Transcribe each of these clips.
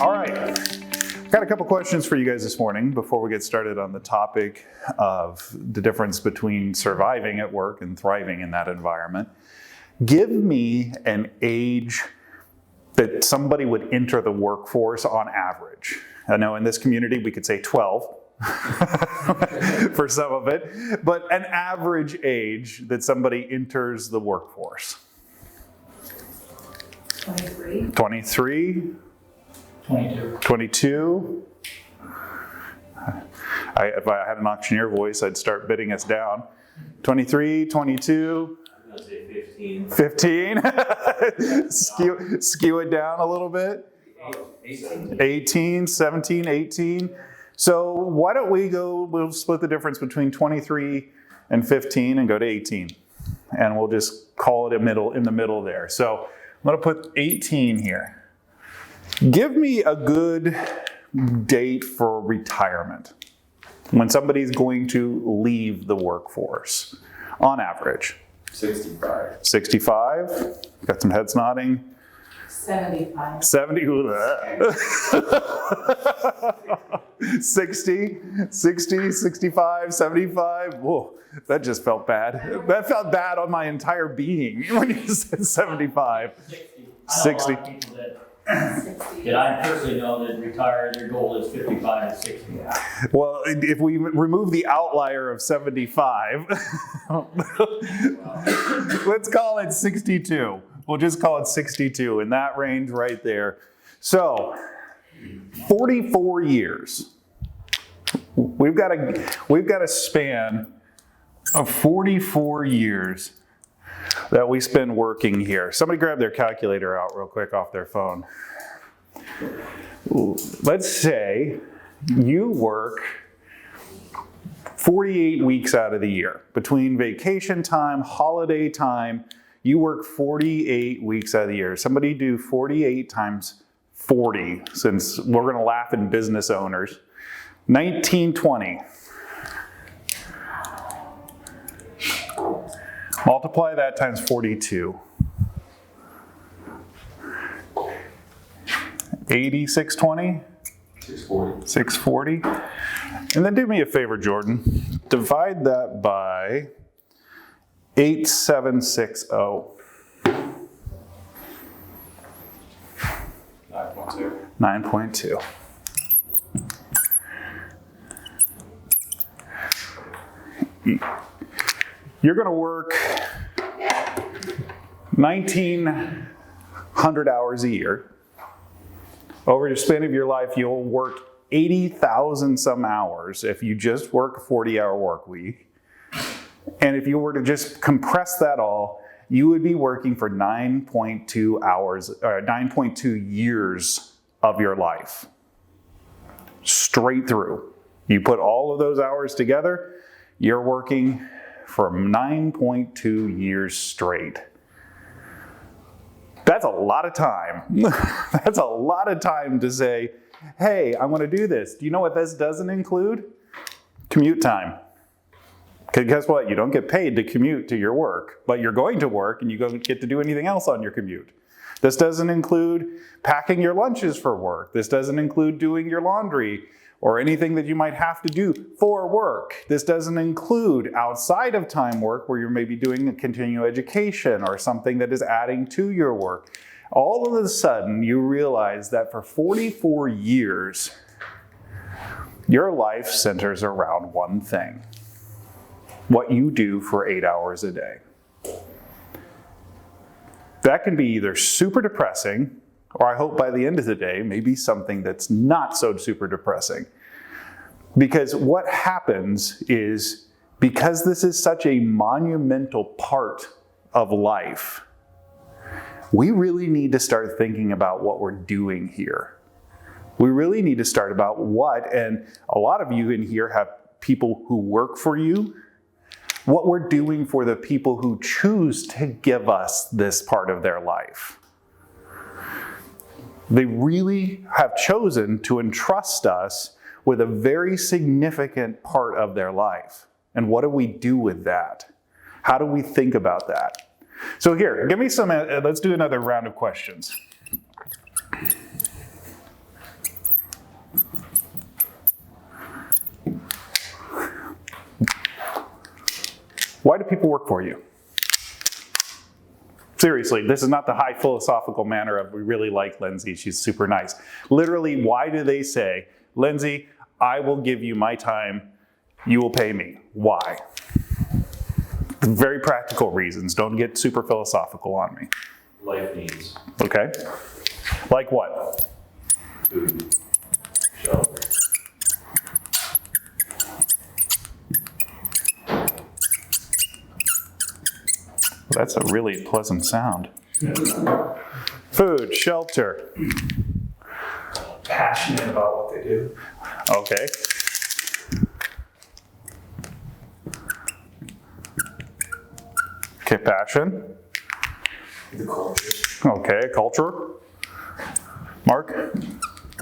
All right, got a couple questions for you guys this morning before we get started on the topic of the difference between surviving at work and thriving in that environment. Give me an age that somebody would enter the workforce on average. I know in this community we could say 12 for some of it, but an average age that somebody enters the workforce. 23. 23? 22. 22? If I had an auctioneer voice, I'd start bidding us down. 23, 22? I'm going to say 15. 15? Skew it down a little bit. 18, 17, 18. So why don't we'll split the difference between 23 and 15 and go to 18. And we'll just call it in the middle there. So I'm going to put 18 here. Give me a good date for retirement when somebody's going to leave the workforce on average. 65. 65? Got some heads nodding. 75. 70? 60, 65, 75. Whoa, that just felt bad. That felt bad on my entire being when you said 75. 60. I know a lot of people that I personally know that retire, their goal is 55 to 60. Well, if we remove the outlier of 75, let's call it 62. We'll just call it 62, in that range right there. So, 44 years. We've got a span of 44 years that we spend working here. Somebody grab their calculator out real quick off their phone. Let's say you work 48 weeks out of the year. Between vacation time, holiday time, you work 48 weeks out of the year. Somebody do 48 times 40, since we're going to laugh at business owners. 1920. Multiply that times 42. 620? 640. 640. And then do me a favor, Jordan. Divide that by 8760. 9.2. 9.2. You're going to work 1,900 hours a year. Over the span of your life, you'll work 80,000 some hours if you just work a 40-hour work week. And if you were to just compress that all, you would be working for 9.2 years of your life. Straight through. You put all of those hours together, you're working for 9.2 years straight. That's a lot of time. That's a lot of time to say, hey, I want to do this. Do you know what this doesn't include? Commute time. Because guess what? You don't get paid to commute to your work, but you're going to work and you don't get to do anything else on your commute. This doesn't include packing your lunches for work. This doesn't include doing your laundry or anything that you might have to do for work. This doesn't include outside of time work where you're maybe doing a continuing education or something that is adding to your work. All of a sudden, you realize that for 44 years, your life centers around one thing: what you do for 8 hours a day. That can be either super depressing, or I hope by the end of the day, maybe something that's not so super depressing. Because what happens is, because this is such a monumental part of life, we really need to start thinking about what we're doing here. We really need to start about what, and a lot of you in here have people who work for you, what we're doing for the people who choose to give us this part of their life. They really have chosen to entrust us with a very significant part of their life. And what do we do with that? How do we think about that? So here, give me some, let's do another round of questions. Why do people work for you? Seriously, this is not the high philosophical manner of we really like Lindsay, she's super nice. Literally, why do they say, Lindsay, I will give you my time, you will pay me? Why? Very practical reasons. Don't get super philosophical on me. Life needs. Okay? Like what? Food. Shelter. That's a really pleasant sound. Food, shelter. Passionate about what they do. Okay. Okay, passion. The culture. Okay, culture. Mark?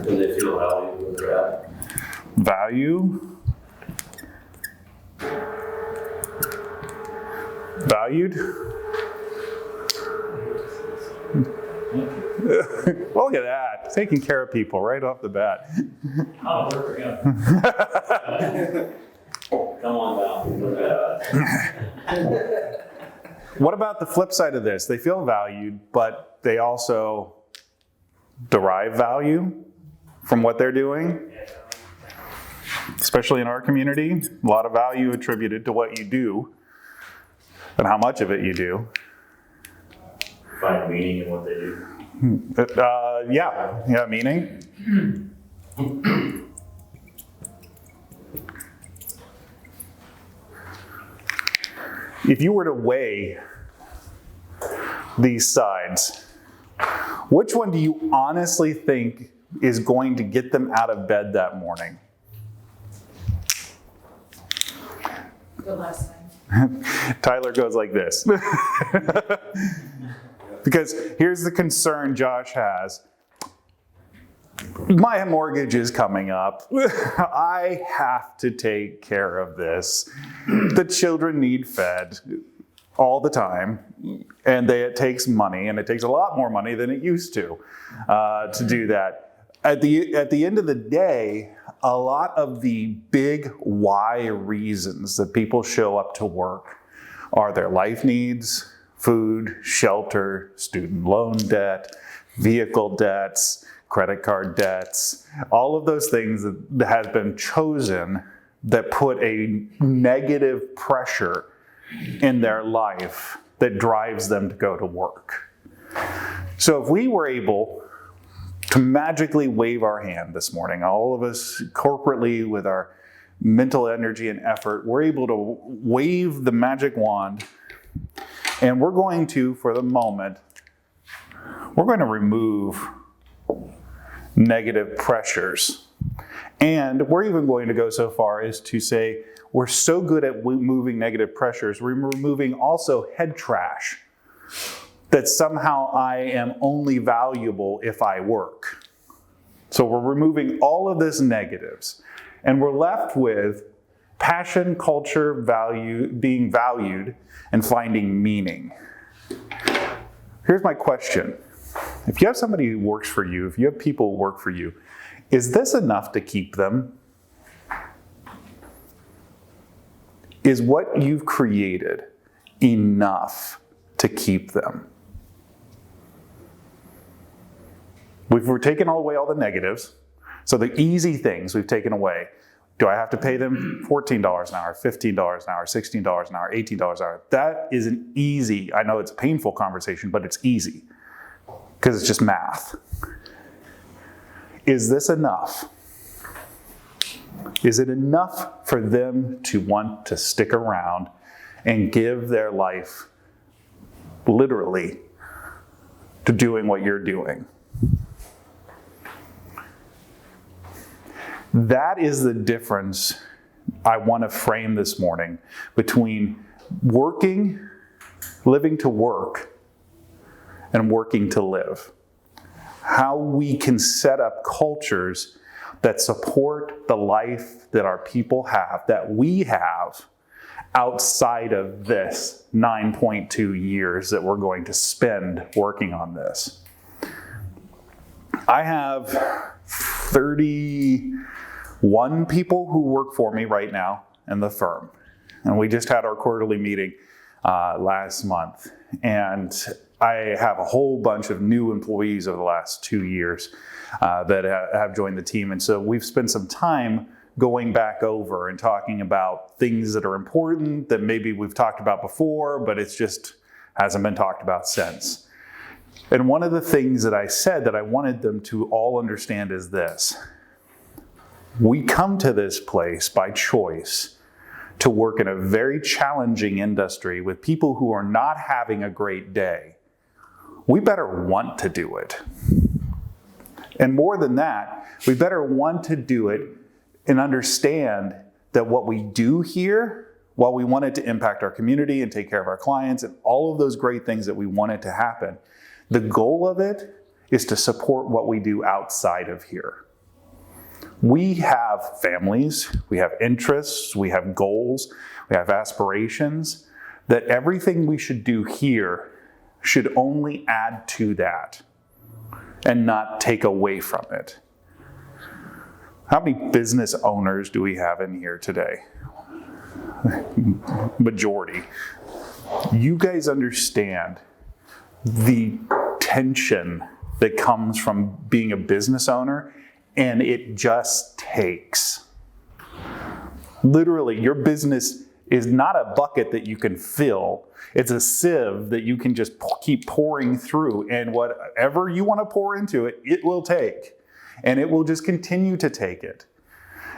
Do they feel valued where they're at? Value. Valued. Look at that. Taking care of people right off the bat. How to work for him. Come on down. What about the flip side of this? They feel valued, but they also derive value from what they're doing. Especially in our community, a lot of value attributed to what you do and how much of it you do. Find meaning in what they do. Yeah, meaning. If you were to weigh these sides, which one do you honestly think is going to get them out of bed that morning? The last time. Tyler goes like this. Because here's the concern Josh has. My mortgage is coming up. I have to take care of this. The children need fed all the time. And it takes money, and it takes a lot more money than it used to do that. At the end of the day, a lot of the big why reasons that people show up to work are their life needs, food, shelter, student loan debt, vehicle debts, credit card debts, all of those things that has been chosen that put a negative pressure in their life that drives them to go to work. So if we were able to magically wave our hand this morning, all of us corporately with our mental energy and effort, we're able to wave the magic wand, and we're going to, for the moment, we're going to remove negative pressures. And we're even going to go so far as to say we're so good at removing negative pressures, we're removing also head trash, that somehow I am only valuable if I work. So we're removing all of this negatives, and we're left with passion, culture, value, being valued, and finding meaning. Here's my question. If you have somebody who works for you, if you have people who work for you, is this enough to keep them? Is what you've created enough to keep them? We're taking away all the negatives. So the easy things we've taken away. Do I have to pay them $14 an hour, $15 an hour, $16 an hour, $18 an hour? That is an easy, I know it's a painful conversation, but it's easy because it's just math. Is this enough? Is it enough for them to want to stick around and give their life literally to doing what you're doing? That is the difference I want to frame this morning between working, living to work, and working to live. How we can set up cultures that support the life that our people have, that we have, outside of this 9.2 years that we're going to spend working on this. I have 31 people who work for me right now in the firm. And we just had our quarterly meeting last month. And I have a whole bunch of new employees over the last 2 years that have joined the team. And so we've spent some time going back over and talking about things that are important that maybe we've talked about before, but it's just hasn't been talked about since. And one of the things that I said that I wanted them to all understand is this. We come to this place by choice to work in a very challenging industry with people who are not having a great day. We better want to do it. And more than that, we better want to do it and understand that what we do here, while we want it to impact our community and take care of our clients and all of those great things that we want it to happen, the goal of it is to support what we do outside of here. We have families, we have interests, we have goals, we have aspirations, that everything we should do here should only add to that and not take away from it. How many business owners do we have in here today? Majority. You guys understand the tension that comes from being a business owner, and it just takes. Literally, your business is not a bucket that you can fill. It's a sieve that you can just keep pouring through, and whatever you want to pour into it, it will take. And it will just continue to take it.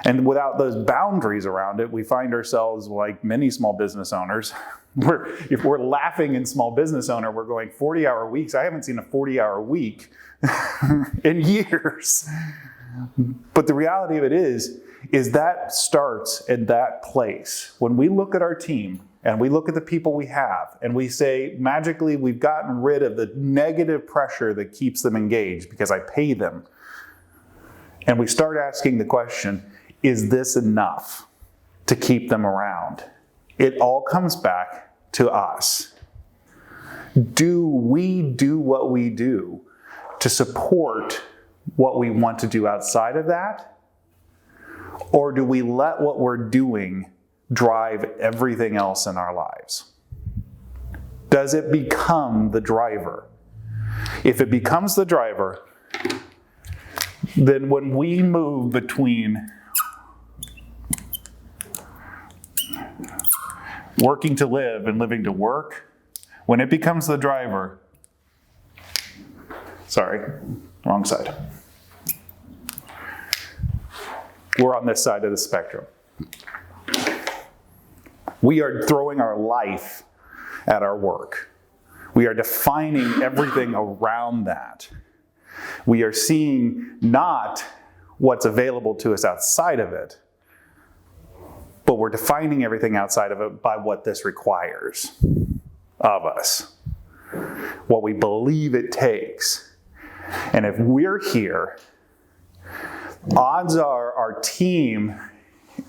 And without those boundaries around it, we find ourselves like many small business owners. If we're laughing in small business owner, we're going 40-hour weeks. I haven't seen a 40-hour week in years. But the reality of it is that starts at that place. When we look at our team and we look at the people we have and we say, magically, we've gotten rid of the negative pressure that keeps them engaged because I pay them. And we start asking the question, is this enough to keep them around? It all comes back to us. Do we do what we do to support what we want to do outside of that? Or do we let what we're doing drive everything else in our lives? Does it become the driver? If it becomes the driver, then when we move between working to live and living to work, when it becomes the driver, sorry, wrong side. We're on this side of the spectrum. We are throwing our life at our work. We are defining everything around that. We are seeing not what's available to us outside of it, but we're defining everything outside of it by what this requires of us, what we believe it takes. And if we're here, odds are our team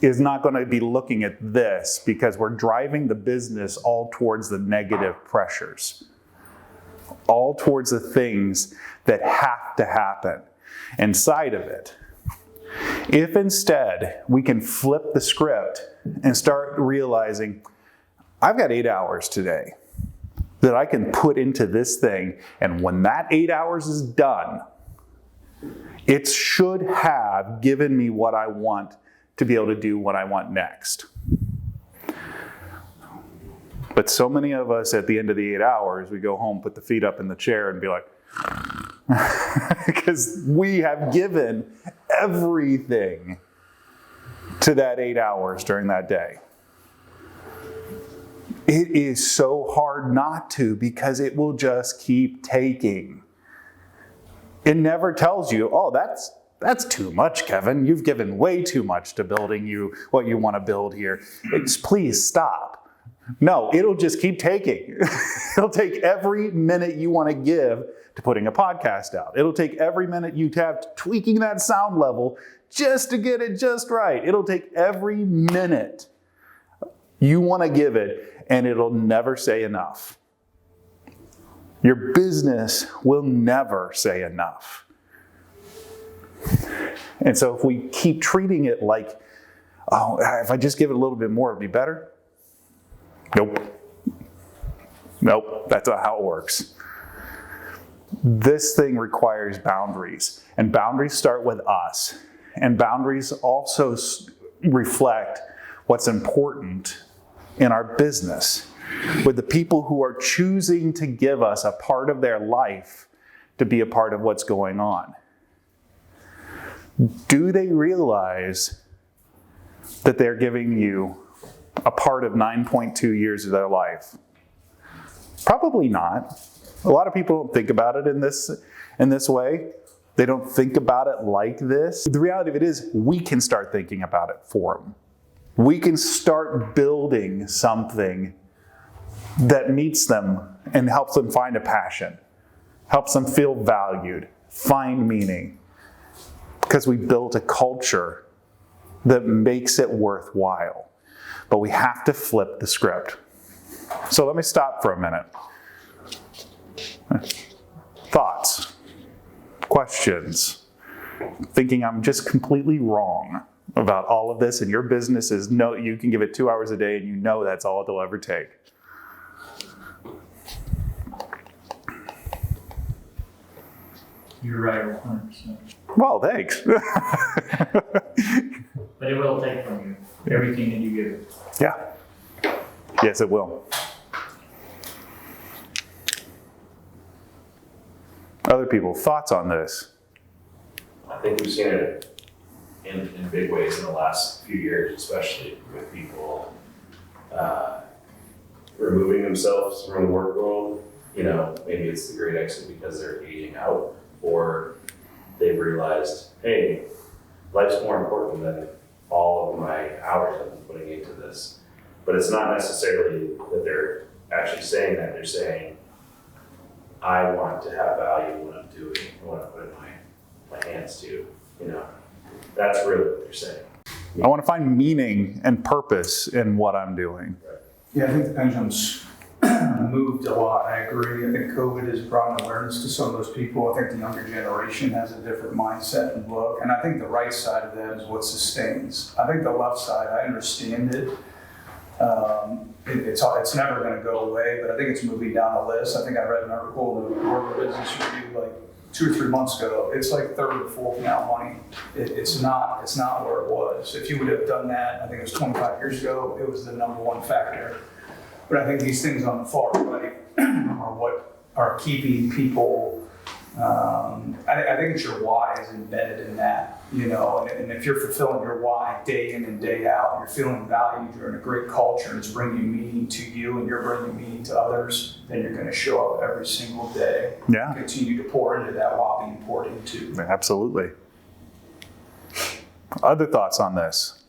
is not going to be looking at this because we're driving the business all towards the negative pressures, all towards the things that have to happen inside of it. If instead we can flip the script and start realizing, I've got 8 hours today that I can put into this thing, and when that 8 hours is done, it should have given me what I want to be able to do what I want next. But so many of us at the end of the 8 hours, we go home, put the feet up in the chair and be like, because we have given everything to that 8 hours during that day. It is so hard not to, because it will just keep taking. It never tells you, oh, that's too much, Kevin. You've given way too much to building you what you want to build here. Please stop. No, it'll just keep taking. It'll take every minute you want to give to putting a podcast out. It'll take every minute you have tweaking that sound level just to get it just right. It'll take every minute you want to give it, and it'll never say enough. Your business will never say enough. And so if we keep treating it like, oh, if I just give it a little bit more, it'll be better. Nope, that's not how it works. This thing requires boundaries, and boundaries start with us. And boundaries also reflect what's important in our business, with the people who are choosing to give us a part of their life to be a part of what's going on. Do they realize that they're giving you a part of 9.2 years of their life? Probably not. A lot of people don't think about it in this way. They don't think about it like this. The reality of it is, we can start thinking about it for them. We can start building something that meets them and helps them find a passion, helps them feel valued, find meaning, because we built a culture that makes it worthwhile. But we have to flip the script. So let me stop for a minute. Thoughts, questions, thinking I'm just completely wrong about all of this, and your business is no, you can give it 2 hours a day and you know that's all it'll ever take. You're right, 100%. Well, thanks. But it will take from you everything that you give. Yeah. Yes, it will. Other people, thoughts on this? I think we've seen it in big ways in the last few years, especially with people removing themselves from the work world. You know, maybe it's the great exit because they're aging out, or they've realized, hey, life's more important than all of my hours I've been putting into this. But it's not necessarily that they're actually saying that. They're saying, I want to have value in what I'm doing. I want to put in my hands to, you know. That's really what they're saying. I want to find meaning and purpose in what I'm doing. Yeah, I think the pendulum's moved a lot. I agree. I think COVID has brought an awareness to some of those people. I think the younger generation has a different mindset and look. And I think the right side of that is what sustains. I think the left side, I understand it. It's never going to go away, but I think it's moving down the list. I think I read an article in the World Business Review like 2 or 3 months ago. It's like third or fourth now money. It's not where it was. If you would have done that, I think it was 25 years ago, it was the number one factor. But I think these things on the far right are what are keeping people. I think it's your why is embedded in that, you know, and if you're fulfilling your why day in and day out, you're feeling valued, you're in a great culture, and it's bringing meaning to you and you're bringing meaning to others, then you're going to show up every single day. Yeah. Continue to pour into that while being poured into. Absolutely. Other thoughts on this?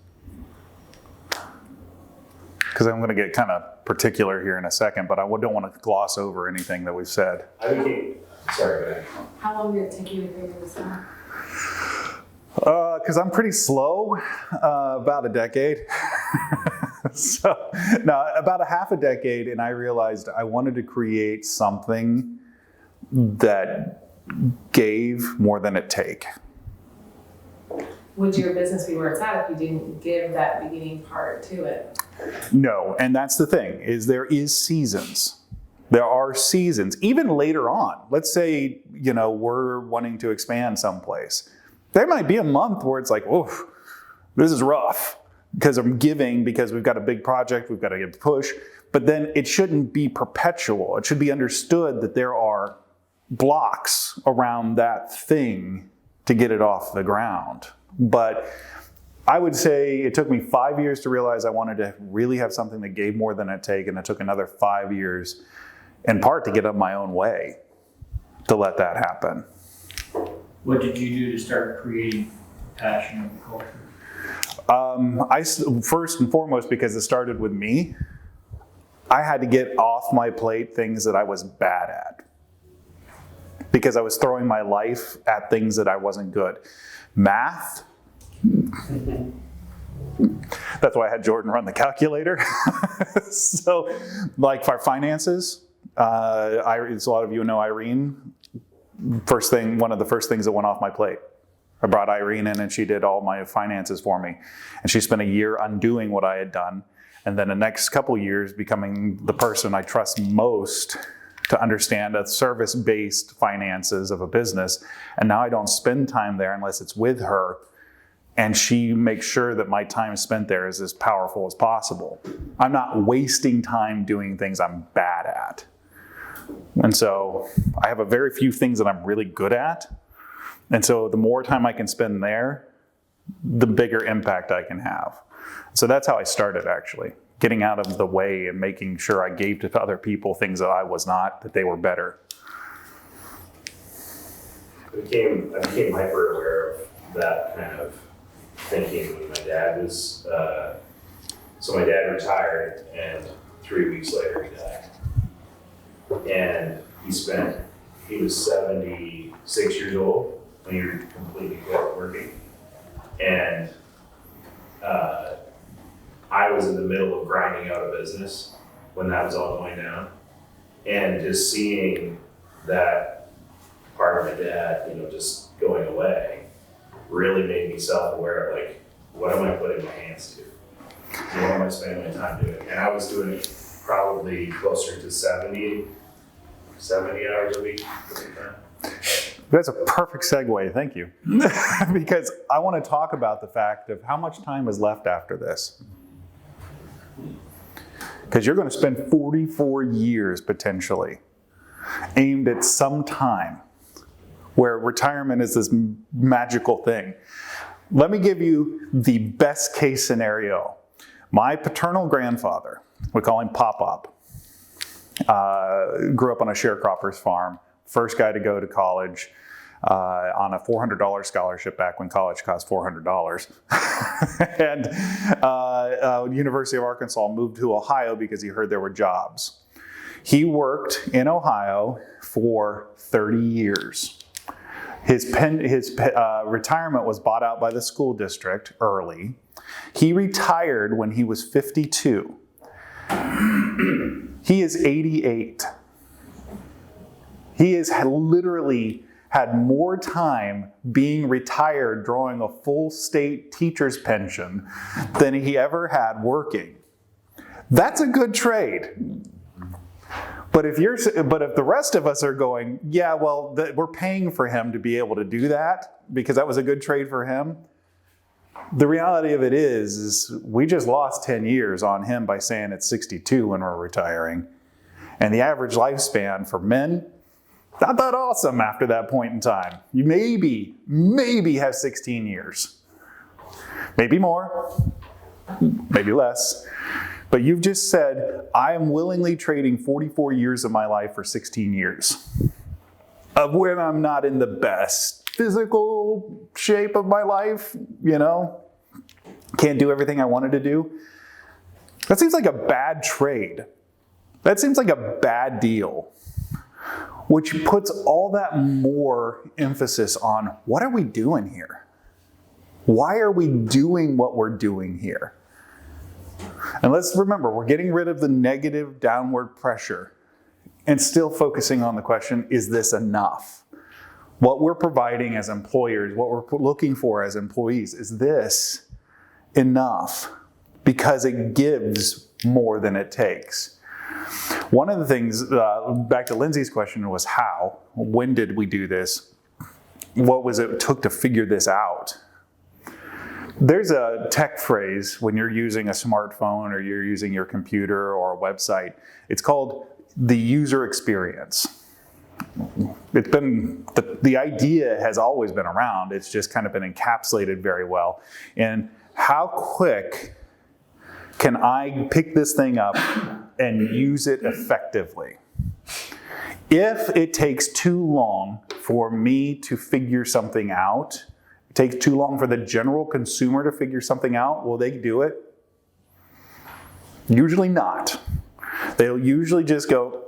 Because I'm going to get kind of particular here in a second, but I don't want to gloss over anything that we've said. I think sorry, go ahead. How long did it take you to figure this out? Because I'm pretty slow, about a decade. So, no, about a half a decade, and I realized I wanted to create something that gave more than it take. Would your business be where it's at if you didn't give that beginning part to it? No, and that's the thing, is there is seasons. There are seasons, even later on. Let's say, you know, we're wanting to expand someplace. There might be a month where it's like, oh, this is rough because I'm giving, because we've got a big project, we've got to get push. But then it shouldn't be perpetual. It should be understood that there are blocks around that thing to get it off the ground. But I would say it took me 5 years to realize I wanted to really have something that gave more than it take, and it took another 5 years in part to get up my own way to let that happen. What did you do to start creating passion of the culture? First and foremost, because it started with me, I had to get off my plate things that I was bad at, because I was throwing my life at things that I wasn't good. Math. That's why I had Jordan run the calculator. So, like for finances, as a lot of you know Irene, one of the first things that went off my plate. I brought Irene in and she did all my finances for me. And she spent a year undoing what I had done. And then the next couple years becoming the person I trust most to understand the service-based finances of a business. And now I don't spend time there unless it's with her. And she makes sure that my time spent there is as powerful as possible. I'm not wasting time doing things I'm bad at. And so I have a very few things that I'm really good at. And so the more time I can spend there, the bigger impact I can have. So that's how I started, actually. Getting out of the way and making sure I gave to other people things that I was not, that they were better. I became hyper aware of that kind of thinking when my dad was, so my dad retired and 3 weeks later he died. And he was 76 years old when he completely quit working. And I was in the middle of grinding out a business when that was all going down. And just seeing that part of my dad, just going away, really made me self-aware of like, what am I putting my hands to? What am I spending my time doing? And I was doing it probably closer to 70 hours a week. That's a perfect segue, thank you. Because I want to talk about the fact of how much time is left after this. Because you're going to spend 44 years potentially aimed at some time where retirement is this magical thing. Let me give you the best case scenario. My paternal grandfather, we call him Pop-Up, grew up on a sharecropper's farm, first guy to go to college on a $400 scholarship back when college cost $400. And University of Arkansas moved to Ohio because he heard there were jobs. He worked in Ohio for 30 years. His retirement was bought out by the school district early. He retired when he was 52. He is 88. He has literally had more time being retired drawing a full state teacher's pension than he ever had working. That's a good trade. But if the rest of us are going, yeah, well, we're paying for him to be able to do that because that was a good trade for him. The reality of it is we just lost 10 years on him by saying it's 62 when we're retiring. And the average lifespan for men, not that awesome after that point in time. You maybe have 16 years. Maybe more, maybe less. But you've just said, I am willingly trading 44 years of my life for 16 years of when I'm not in the best physical shape of my life, can't do everything I wanted to do. That seems like a bad trade. That seems like a bad deal, which puts all that more emphasis on what are we doing here? Why are we doing what we're doing here? And let's remember, we're getting rid of the negative downward pressure and still focusing on the question, is this enough? What we're providing as employers, what we're looking for as employees, is this enough? Because it gives more than it takes. One of the things, back to Lindsay's question, was how? When did we do this? What was it took to figure this out? There's a tech phrase when you're using a smartphone or you're using your computer or a website. It's called the user experience. It's been, the idea has always been around. It's just kind of been encapsulated very well. And how quick can I pick this thing up and use it effectively? If it takes too long for me to figure something out, it takes too long for the general consumer to figure something out, will they do it? Usually not. They'll usually just go.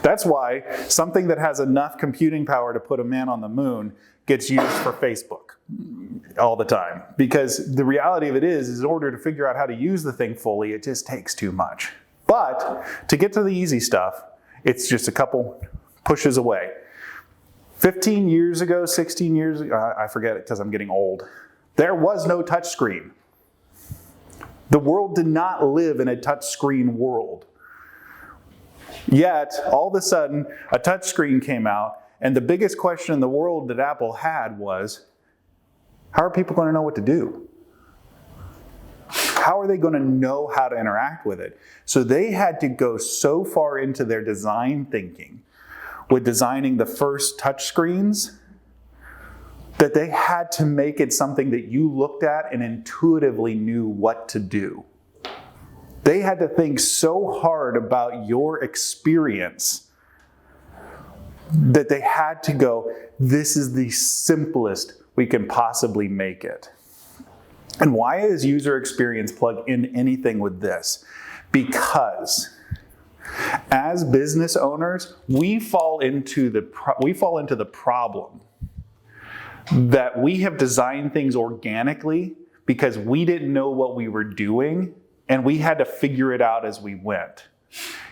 That's why something that has enough computing power to put a man on the moon gets used for Facebook all the time. Because the reality of it is in order to figure out how to use the thing fully, it just takes too much. But to get to the easy stuff, it's just a couple pushes away. 15 years ago, 16 years ago, I forget it because I'm getting old, there was no touch screen. The world did not live in a touchscreen world. Yet, all of a sudden, a touchscreen came out, and the biggest question in the world that Apple had was, how are people going to know what to do? How are they going to know how to interact with it? So they had to go so far into their design thinking with designing the first touchscreens that they had to make it something that you looked at and intuitively knew what to do. They had to think so hard about your experience that they had to go, this is the simplest we can possibly make it. And why is user experience plugged in anything with this? Because as business owners, we fall into the problem that we have designed things organically because we didn't know what we were doing and we had to figure it out as we went.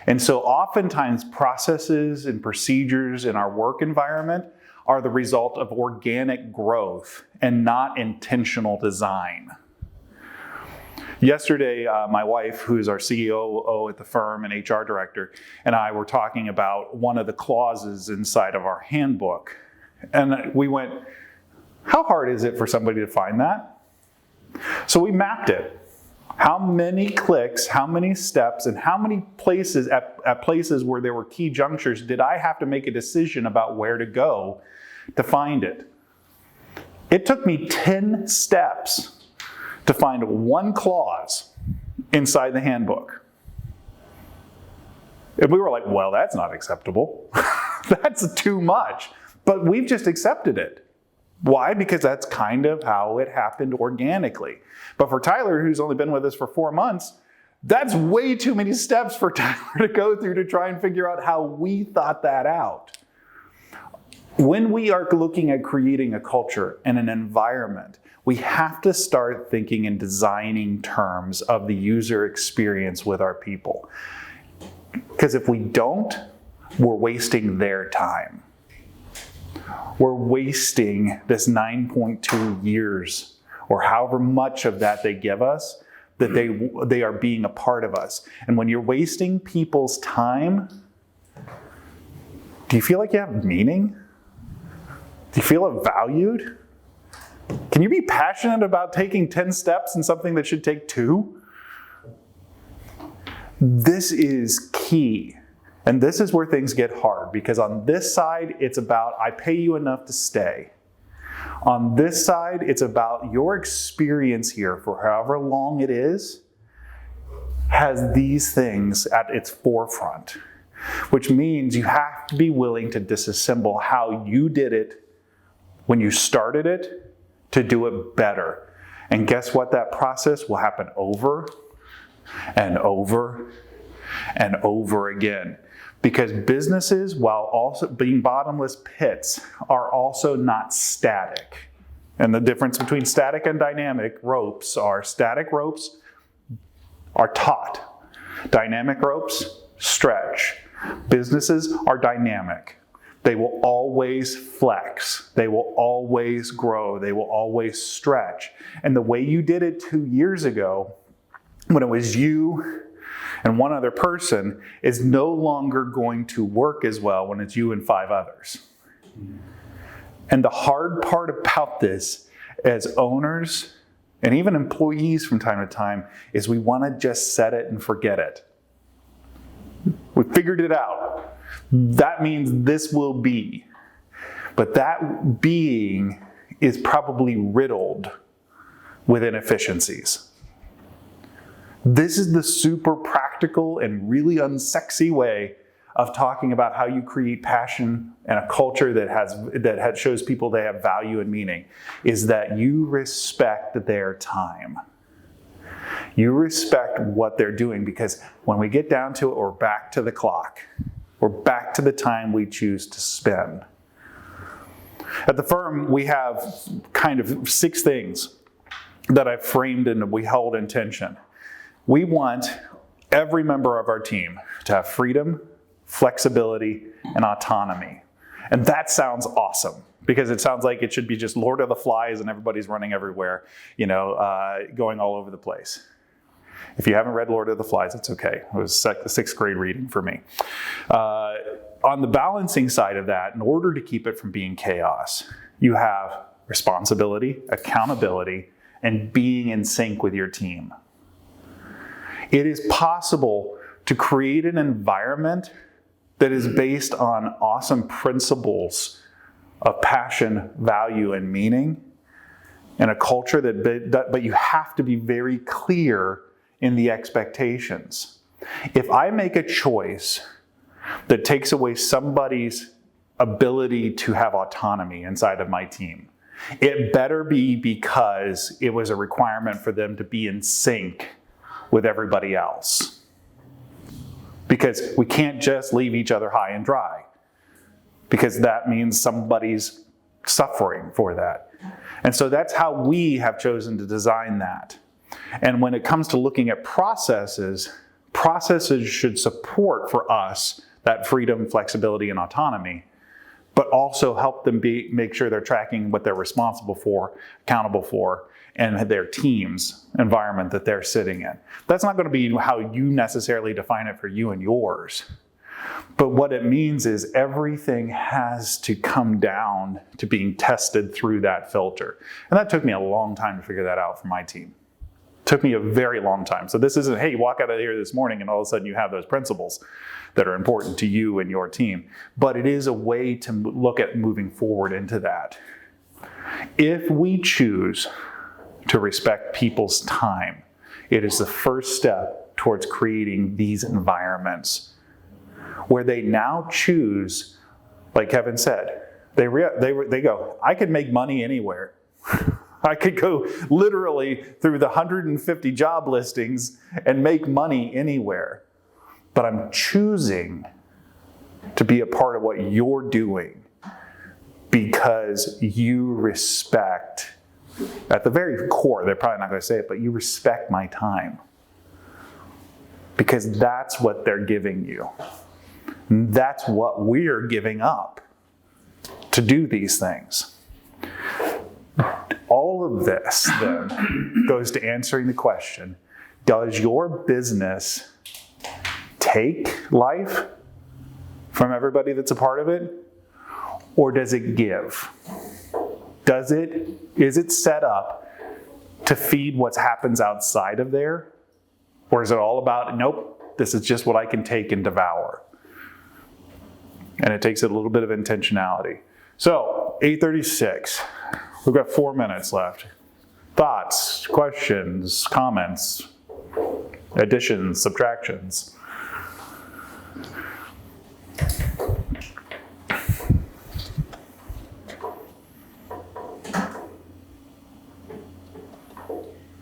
And so oftentimes processes and procedures in our work environment are the result of organic growth and not intentional design. Yesterday, my wife, who's our COO at the firm and HR director, and I were talking about one of the clauses inside of our handbook. And we went, how hard is it for somebody to find that? So we mapped it. How many clicks, how many steps, and how many places at places where there were key junctures did I have to make a decision about where to go to find it? It took me 10 steps to find one clause inside the handbook. And we were like, well, that's not acceptable. That's too much. But we've just accepted it. Why? Because that's kind of how it happened organically. But for Tyler, who's only been with us for 4 months, that's way too many steps for Tyler to go through to try and figure out how we thought that out. When we are looking at creating a culture and an environment, we have to start thinking in designing terms of the user experience with our people. Because if we don't, we're wasting their time. We're wasting this 9.2 years, or however much of that they give us, that they are being a part of us. And when you're wasting people's time, do you feel like you have meaning? Do you feel valued? Can you be passionate about taking 10 steps in something that should take 2? This is key. And this is where things get hard, because on this side, it's about, I pay you enough to stay. On this side, it's about your experience here for however long it is, has these things at its forefront, which means you have to be willing to disassemble how you did it when you started it to do it better. And guess what? That process will happen over and over and over again. Because businesses, while also being bottomless pits, are also not static. And the difference between static and dynamic ropes are static ropes are taut. Dynamic ropes stretch. Businesses are dynamic. They will always flex. They will always grow. They will always stretch. And the way you did it 2 years ago, when it was you and one other person, is no longer going to work as well when it's you and 5 others. And the hard part about this as owners and even employees from time to time is we want to just set it and forget it. We figured it out. That means this will be. But that being is probably riddled with inefficiencies. This is the super practical and really unsexy way of talking about how you create passion and a culture that shows people they have value and meaning, is that you respect their time. You respect what they're doing, because when we get down to it, we're back to the clock. We're back to the time we choose to spend. At the firm, we have kind of 6 things that I've framed and we hold in tension. We want every member of our team to have freedom, flexibility, and autonomy. And that sounds awesome, because it sounds like it should be just Lord of the Flies and everybody's running everywhere, going all over the place. If you haven't read Lord of the Flies, it's okay. It was sixth grade reading for me. On the balancing side of that, in order to keep it from being chaos, you have responsibility, accountability, and being in sync with your team. It is possible to create an environment that is based on awesome principles of passion, value, and meaning, and a culture but you have to be very clear in the expectations. If I make a choice that takes away somebody's ability to have autonomy inside of my team, it better be because it was a requirement for them to be in sync with everybody else. Because we can't just leave each other high and dry, because that means somebody's suffering for that. And so that's how we have chosen to design that. And when it comes to looking at processes should support for us that freedom, flexibility, and autonomy, but also help them make sure they're tracking what they're responsible for, accountable for, and their team's environment that they're sitting in. That's not going to be how you necessarily define it for you and yours. But what it means is everything has to come down to being tested through that filter. And that took me a long time to figure that out for my team. It took me a very long time. So this isn't, hey, you walk out of here this morning and all of a sudden you have those principles that are important to you and your team. But it is a way to look at moving forward into that. If we choose to respect people's time, it is the first step towards creating these environments where they now choose, like Kevin said, they go, I could make money anywhere. I could go literally through the 150 job listings and make money anywhere. But I'm choosing to be a part of what you're doing because you respect, at the very core, they're probably not going to say it, but you respect my time. Because that's what they're giving you. That's what we're giving up to do these things. All of this, then, goes to answering the question, does your business take life from everybody that's a part of it? Or does it give? Is it set up to feed what happens outside of there? Or is it all about, nope, this is just what I can take and devour? And it takes a little bit of intentionality. So, 8:36. We've got 4 minutes left. Thoughts, questions, comments, additions, subtractions.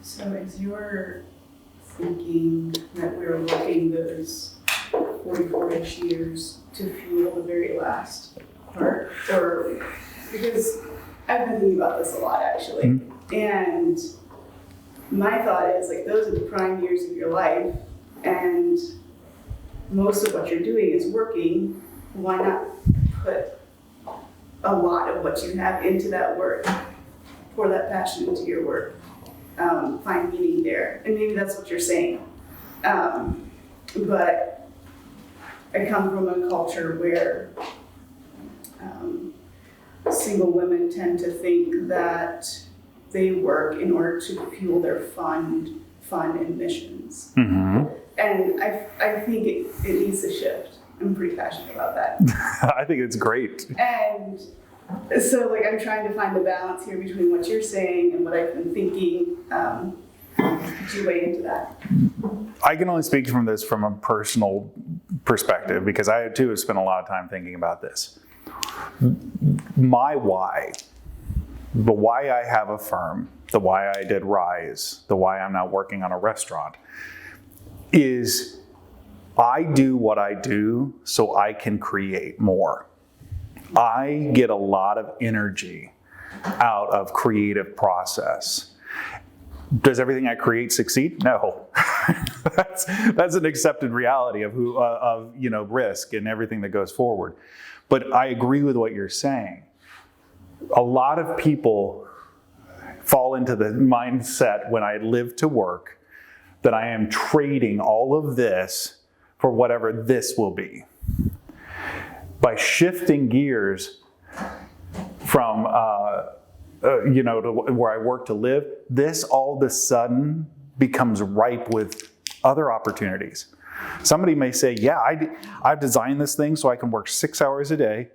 So as you're thinking that we're working those 44-ish years to fuel the very last part, or because I've been thinking about this a lot actually, and my thought is like those are the prime years of your life, and most of what you're doing is working. Why not put a lot of what you have into that work, pour that passion into your work, find meaning there, and maybe that's what you're saying. But I come from a culture where single women tend to think that they work in order to fuel their fun and missions. Mm-hmm. And I think it needs to shift. I'm pretty passionate about that. I think it's great. And so like I'm trying to find the balance here between what you're saying and what I've been thinking. Could you weigh into that? I can only speak from this from a personal perspective because I too have spent a lot of time thinking about this. My why, the why I have a firm, the why I did Rise, the why I'm now working on a restaurant, is I do what I do so I can create more. I get a lot of energy out of creative process. Does everything I create succeed? No. that's an accepted reality of risk and everything that goes forward. But I agree with what you're saying. A lot of people fall into the mindset when I live to work that I am trading all of this for whatever this will be. By shifting gears from, to where I work to live, this all of a sudden becomes ripe with other opportunities. Somebody may say, yeah, I've designed this thing so I can work 6 hours a day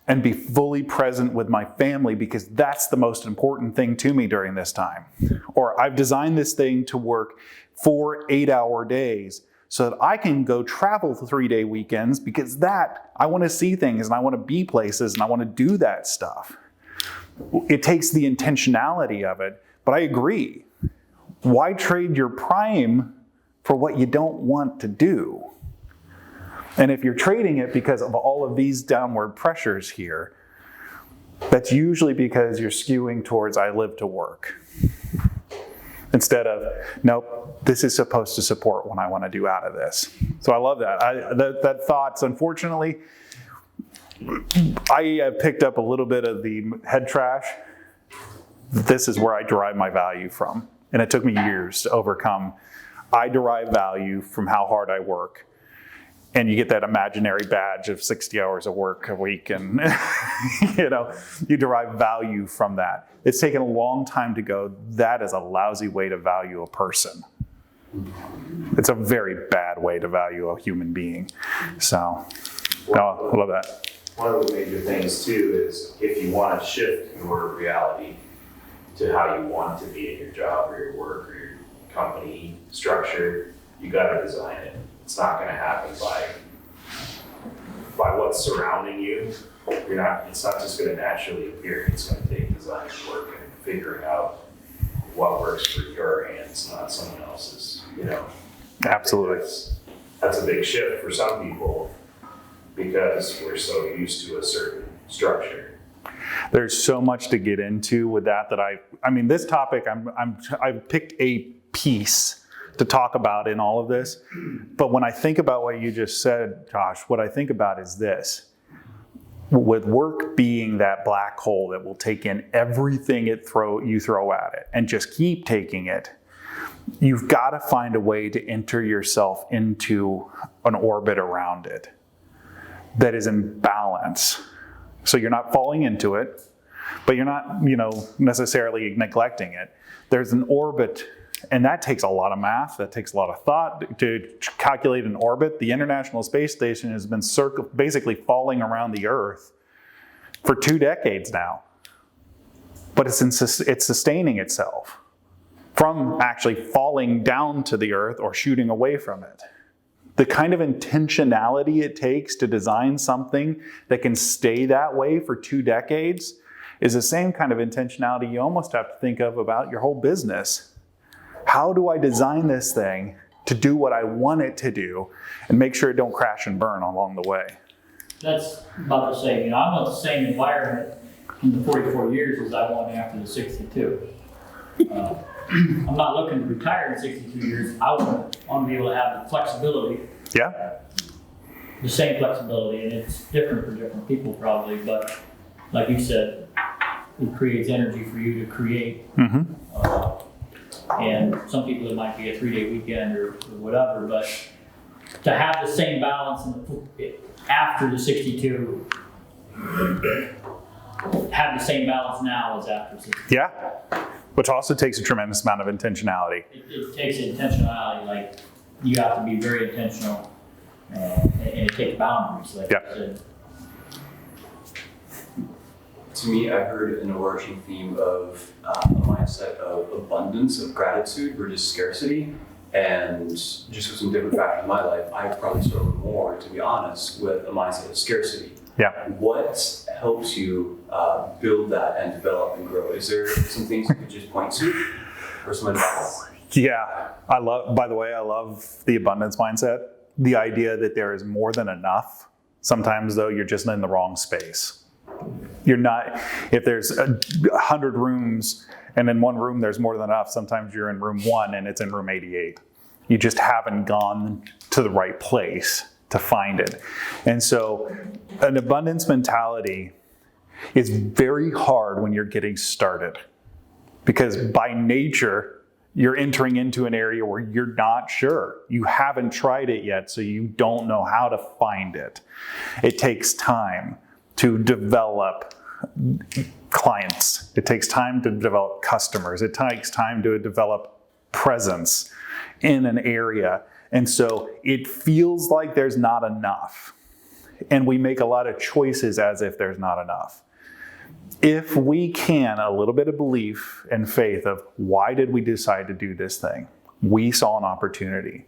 and be fully present with my family because that's the most important thing to me during this time. Or I've designed this thing to work 4 8-hour days so that I can go travel 3-day weekends because I want to see things and I want to be places and I want to do that stuff. It takes the intentionality of it, but I agree. Why trade your prime for what you don't want to do? And if you're trading it because of all of these downward pressures here, that's usually because you're skewing towards I live to work. Instead of, nope, this is supposed to support what I want to do out of this. So I love that. That thoughts, unfortunately, I have picked up a little bit of the head trash. This is where I derive my value from. And it took me years to overcome. I derive value from how hard I work. And you get that imaginary badge of 60 hours of work a week and you derive value from that. It's taken a long time to go, that is a lousy way to value a person. It's a very bad way to value a human being. So, I love that. One of the major things too is if you want to shift your reality to how you want to be in your job or your work or your company structure, you got to design it. It's not going to happen by what's surrounding you. It's not just going to naturally appear. It's going to take design work and figuring out what works for your hands, not someone else's. Absolutely. That's a big shift for some people because we're so used to a certain structure. There's so much to get into with that I mean, this topic, I've picked a piece to talk about in all of this. But when I think about what you just said, Josh, what I think about is this. With work being that black hole that will take in everything you throw at it and just keep taking it, you've got to find a way to enter yourself into an orbit around it that is in balance. So you're not falling into it, but you're not, necessarily neglecting it. There's an orbit. And that takes a lot of math, that takes a lot of thought to calculate an orbit. The International Space Station has been basically falling around the Earth for 2 decades now. But it's sustaining itself from actually falling down to the Earth or shooting away from it. The kind of intentionality it takes to design something that can stay that way for 2 decades is the same kind of intentionality you almost have to think of about your whole business. How do I design this thing to do what I want it to do and make sure it don't crash and burn along the way? That's about the same. I want the same environment in the 44 years as I want after the 62. I'm not looking to retire in 62 years. I want to be able to have the flexibility. Yeah. The same flexibility, and it's different for different people probably, but like you said, it creates energy for you to create. Mm-hmm. And some people it might be a 3-day weekend or whatever, but to have the same balance after the 62, have the same balance now as after 62. Yeah, which also takes a tremendous amount of intentionality. It takes intentionality, like you have to be very intentional, and it takes boundaries, like you said. To me, I heard an overarching theme of a mindset of abundance, of gratitude versus scarcity. And just with some different factors in my life, I probably struggle more, to be honest, with a mindset of scarcity. Yeah. What helps you build that and develop and grow? Is there some things you could just point to or some advice? Yeah, by the way, I love the abundance mindset. The idea that there is more than enough. Sometimes though, you're just in the wrong space. You're not, if there's 100 rooms and in one room there's more than enough, sometimes you're in room 1 and it's in room 88. You just haven't gone to the right place to find it. And so an abundance mentality is very hard when you're getting started because by nature, You're entering into an area where you're not sure. You haven't tried it yet, so you don't know how to find it. It takes time to develop clients. It takes time to develop customers. It takes time to develop presence in an area. And so it feels like there's not enough. And we make a lot of choices as if there's not enough. If we can, a little bit of belief and faith of why did we decide to do this thing? We saw an opportunity.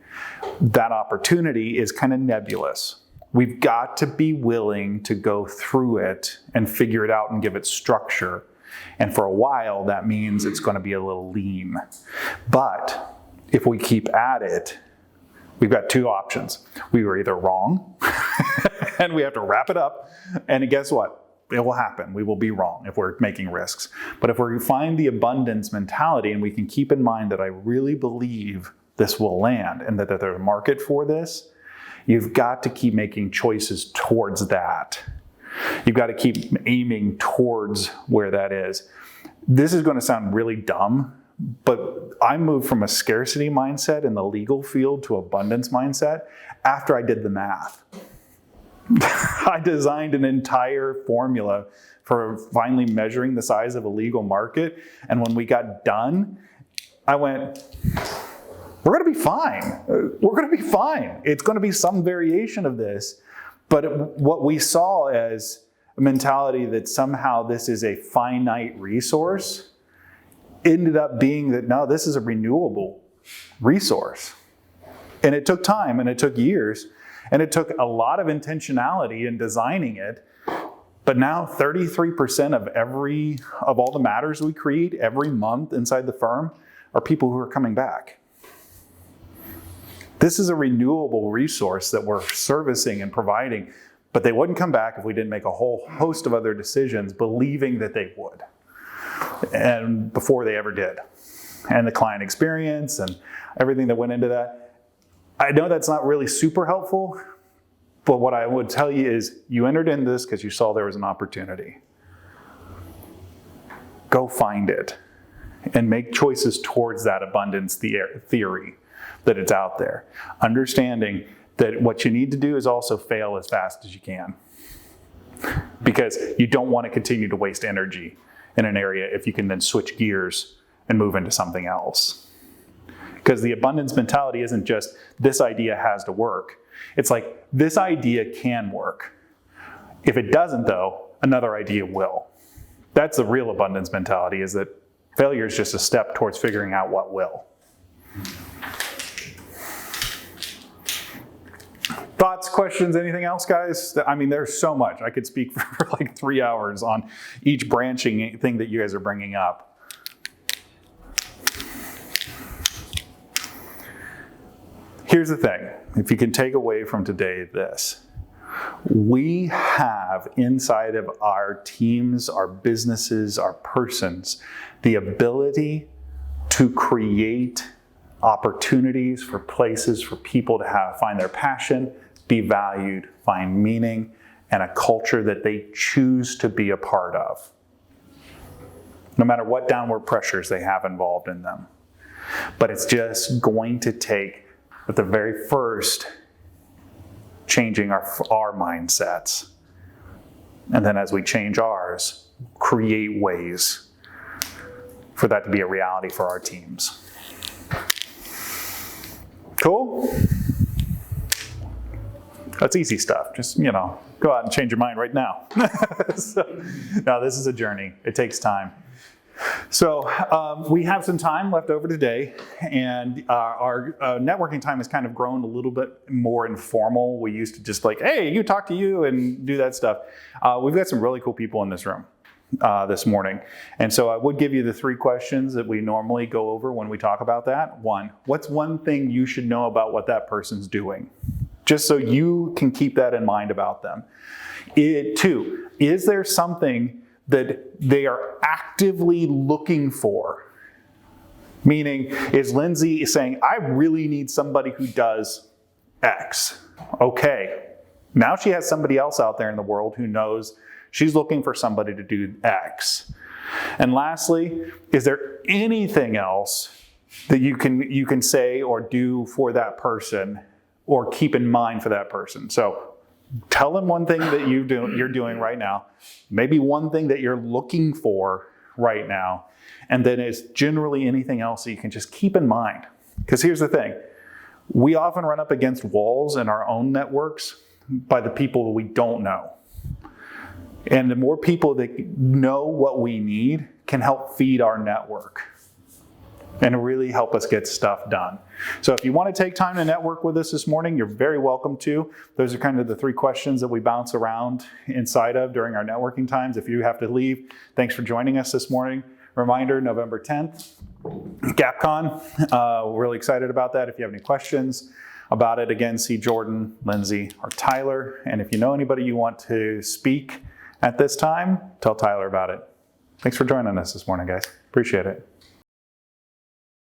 That opportunity is kind of nebulous. We've got to be willing to go through it and figure it out and give it structure. And for a while, that means it's going to be a little lean. But if we keep at it, we've got two options. We were either wrong and we have to wrap it up. And guess what? It will happen. We will be wrong if we're making risks. But if we find the abundance mentality and we can keep in mind that I really believe this will land and that there's a market for this, you've got to keep making choices towards that. You've got to keep aiming towards where that is. This is going to sound really dumb, but I moved from a scarcity mindset in the legal field to abundance mindset after I did the math. I designed an entire formula for finally measuring the size of a legal market. And when we got done, I went, we're going to be fine. We're going to be fine. It's going to be some variation of this. But what we saw as a mentality that somehow this is a finite resource ended up being that, no, this is a renewable resource. And it took time and it took years. And it took a lot of intentionality in designing it. But now 33% of all the matters we create every month inside the firm are people who are coming back. This is a renewable resource that we're servicing and providing, but they wouldn't come back if we didn't make a whole host of other decisions believing that they would, and before they ever did. And the client experience and everything that went into that. I know that's not really super helpful, but what I would tell you is you entered into this because you saw there was an opportunity. Go find it and make choices towards that abundance theory that it's out there. Understanding that what you need to do is also fail as fast as you can, because you don't want to continue to waste energy in an area if you can then switch gears and move into something else. Because the abundance mentality isn't just, this idea has to work. It's like, this idea can work. If it doesn't, though, another idea will. That's the real abundance mentality, is that failure is just a step towards figuring out what will. Thoughts, questions, anything else, guys? I mean, there's so much. I could speak for like 3 hours on each branching thing that you guys are bringing up. Here's the thing, if you can take away from today this, we have inside of our teams, our businesses, our persons, the ability to create opportunities for places for people to find their passion, be valued, find meaning, and a culture that they choose to be a part of, no matter what downward pressures they have involved in them. But it's just going to take, at the very first, changing our mindsets. And then as we change ours, create ways for that to be a reality for our teams. Cool? That's easy stuff. Just, go out and change your mind right now. No, this is a journey. It takes time. So we have some time left over today, and our networking time has kind of grown a little bit more informal. We used to just like, hey, you talk to you and do that stuff. We've got some really cool people in this room this morning. And so I would give you the 3 questions that we normally go over when we talk about that. 1, what's one thing you should know about what that person's doing? Just so you can keep that in mind about them. 2, is there something that they are actively looking for? Meaning, is Lindsay saying, I really need somebody who does X? Okay, now she has somebody else out there in the world who knows she's looking for somebody to do X. And lastly, is there anything else that you can say or do for that person or keep in mind for that person. So tell them one thing that you're doing right now, maybe one thing that you're looking for right now, and then it's generally anything else that you can just keep in mind. Because here's the thing, we often run up against walls in our own networks by the people we don't know. And the more people that know what we need can help feed our network and really help us get stuff done. So if you want to take time to network with us this morning, you're very welcome to. Those are kind of the 3 questions that we bounce around inside of during our networking times. If you have to leave, thanks for joining us this morning. Reminder, November 10th, GapCon. We're really excited about that. If you have any questions about it, again, see Jordan, Lindsay, or Tyler. And if you know anybody you want to speak at this time, tell Tyler about it. Thanks for joining us this morning, guys. Appreciate it.